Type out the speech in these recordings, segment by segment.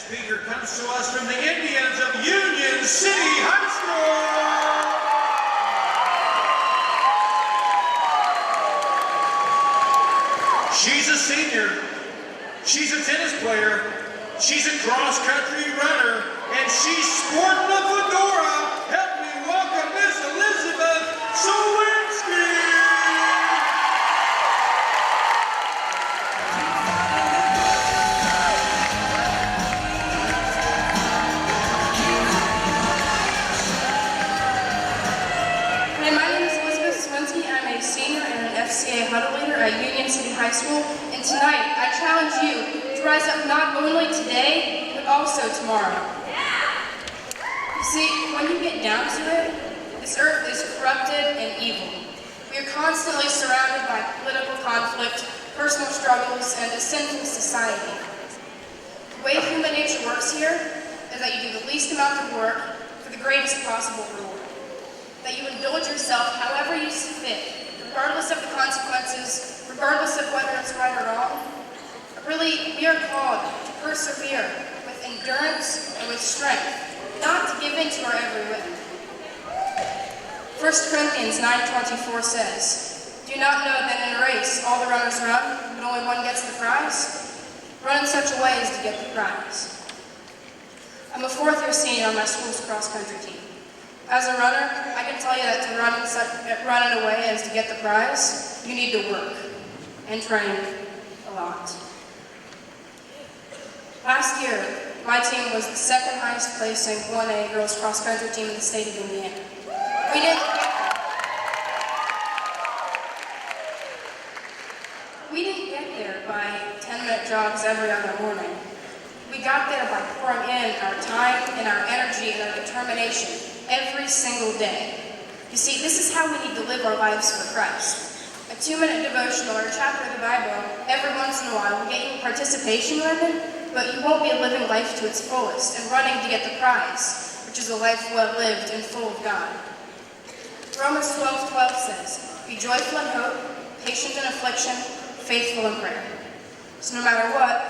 speaker comes to us from the Indians of Union City High School. She's a senior, she's a tennis player, she's a cross-country runner, and she's sporting a fedora. Help me welcome Miss Elizabeth Sowinski. Hi, my name is Elizabeth Sowinski. I'm a senior and an FCA huddle leader at Union City High School. And tonight, I challenge you to rise up not only today, but also tomorrow. You see, when you get down to it, this earth is corrupted and evil. We are constantly surrounded by political conflict, personal struggles, and a sinful society. The way human nature works here is that you do the least amount of work for the greatest possible reward. That you indulge yourself however you see fit, regardless of the consequences, regardless of whether it's right or wrong. Really, we are called to persevere with endurance and with strength, not to give in to our every whim. 1 Corinthians 9:24 says, "Do you not know that in a race all the runners run, but only one gets the prize? Run in such a way as to get the prize." I'm a fourth-year senior on my school's cross-country team. As a runner, I can tell you that to run in a way as to get the prize, you need to work and train a lot. Last year, my team was the second highest placing 1A girls cross-country team in the state of Indiana. We didn't get there by 10-minute jogs every other morning. We got there by pouring in our time and our energy and our determination every single day. You see, this is how we need to live our lives for Christ. A 2-minute devotional or a chapter of the Bible every once in a while will get you participation learning, but you won't be living life to its fullest and running to get the prize, which is a life well lived and full of God. Romans 12:12 says, "Be joyful in hope, patient in affliction, faithful in prayer." So no matter what,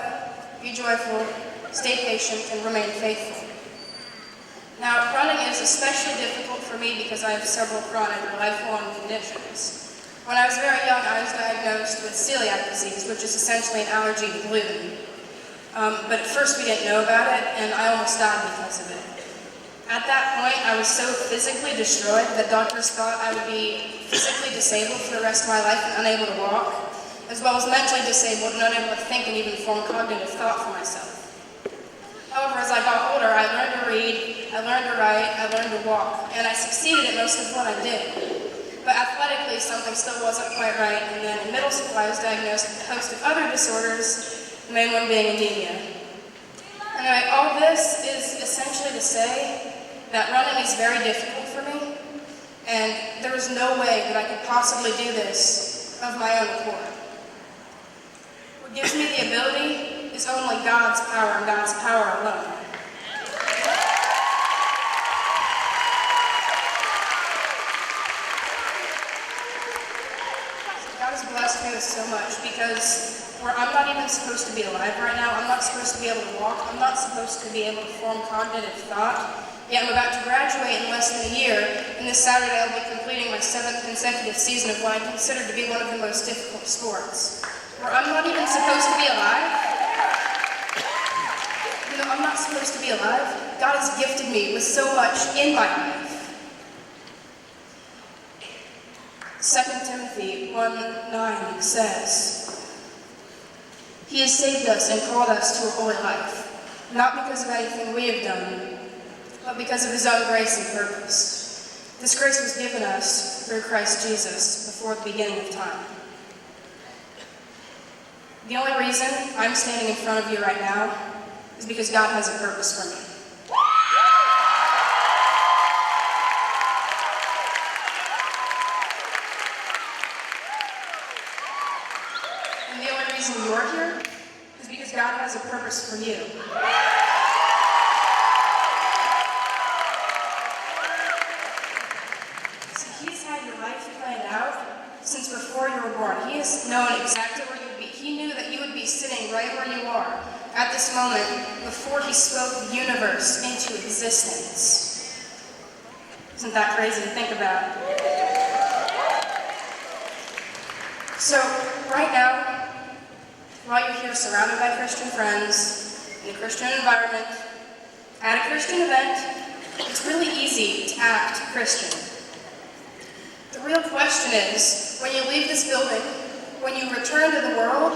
be joyful, stay patient, and remain faithful. Now, running is especially difficult for me because I have several chronic or lifelong conditions. When I was very young, I was diagnosed with celiac disease, which is essentially an allergy to gluten. But at first we didn't know about it, and I almost died because of it. At that point, I was so physically destroyed that doctors thought I would be physically disabled for the rest of my life and unable to walk, as well as mentally disabled and unable to think and even form cognitive thought for myself. However, as I got older, I learned to read, I learned to write, I learned to walk, and I succeeded at most of what I did. But athletically, something still wasn't quite right, and then in middle school, I was diagnosed with a host of other disorders, the main one being anemia. Anyway, all this is essentially to say that running is very difficult for me, and there is no way that I could possibly do this of my own accord. What gives me the ability is only God's power and God's power alone. God has blessed me with so much because where I'm not even supposed to be alive right now, I'm not supposed to be able to walk, I'm not supposed to be able to form cognitive thought, yet I'm about to graduate in less than a year, and this Saturday I'll be completing my 7th consecutive season of what I consider to be one of the most difficult sports. Where I'm not even supposed to be alive, I'm not supposed to be alive. God has gifted me with so much in my life. 2 Timothy 1:9 says, "He has saved us and called us to a holy life, not because of anything we have done, but because of His own grace and purpose. This grace was given us through Christ Jesus before the beginning of time." The only reason I'm standing in front of you right now is because God has a purpose for me. And the only reason you're here is because God has a purpose for you. See, He's had your life planned out since before you were born. He has known exactly where you'd be. He knew that you would be sitting right where you are at this this moment before he spoke the universe into existence. Isn't that crazy to think about? So, right now, while you're here surrounded by Christian friends, in a Christian environment, at a Christian event, it's really easy to act Christian. The real question is, when you leave this building, when you return to the world,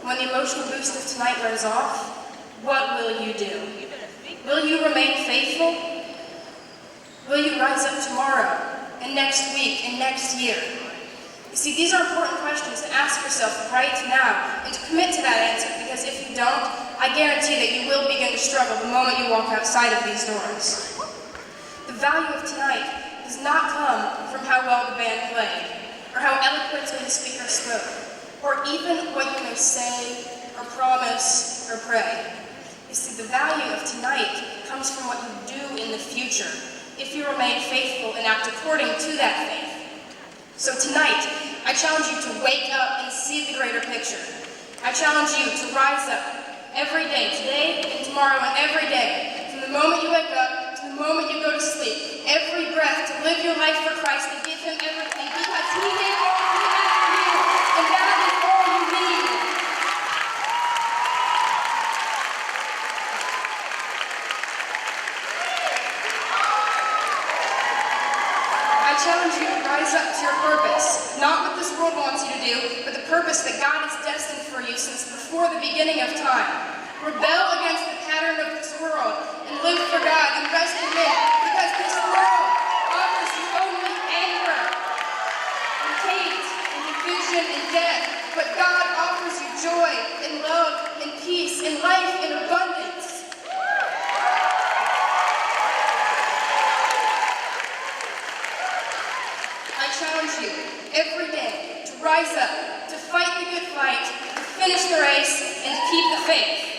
when the emotional boost of tonight wears off, what will you do? Will you remain faithful? Will you rise up tomorrow, and next week, and next year? You see, these are important questions to ask yourself right now, and to commit to that answer, because if you don't, I guarantee that you will begin to struggle the moment you walk outside of these doors. The value of tonight does not come from how well the band played, or how eloquently the speaker spoke, or even what you may say, or promise, or pray. You see, the value of tonight comes from what you do in the future, if you remain faithful and act according to that faith. So tonight, I challenge you to wake up and see the greater picture. I challenge you to rise up every day, today and tomorrow and every day, from the moment you wake up to the moment you go to sleep, every breath to live your life for Christ and give him everything, because he did all he had for you, and that is all you need. I challenge you to rise up to your purpose, not what this world wants you to do, but the purpose that God has destined for you since before the beginning of time. Rebel against the pattern of this world and live for God and rest in Him, because this world offers you only anger and hate and division and death, but God offers you joy and love and peace and life in abundance. I challenge you every day to rise up, to fight the good fight, to finish the race, and to keep the faith.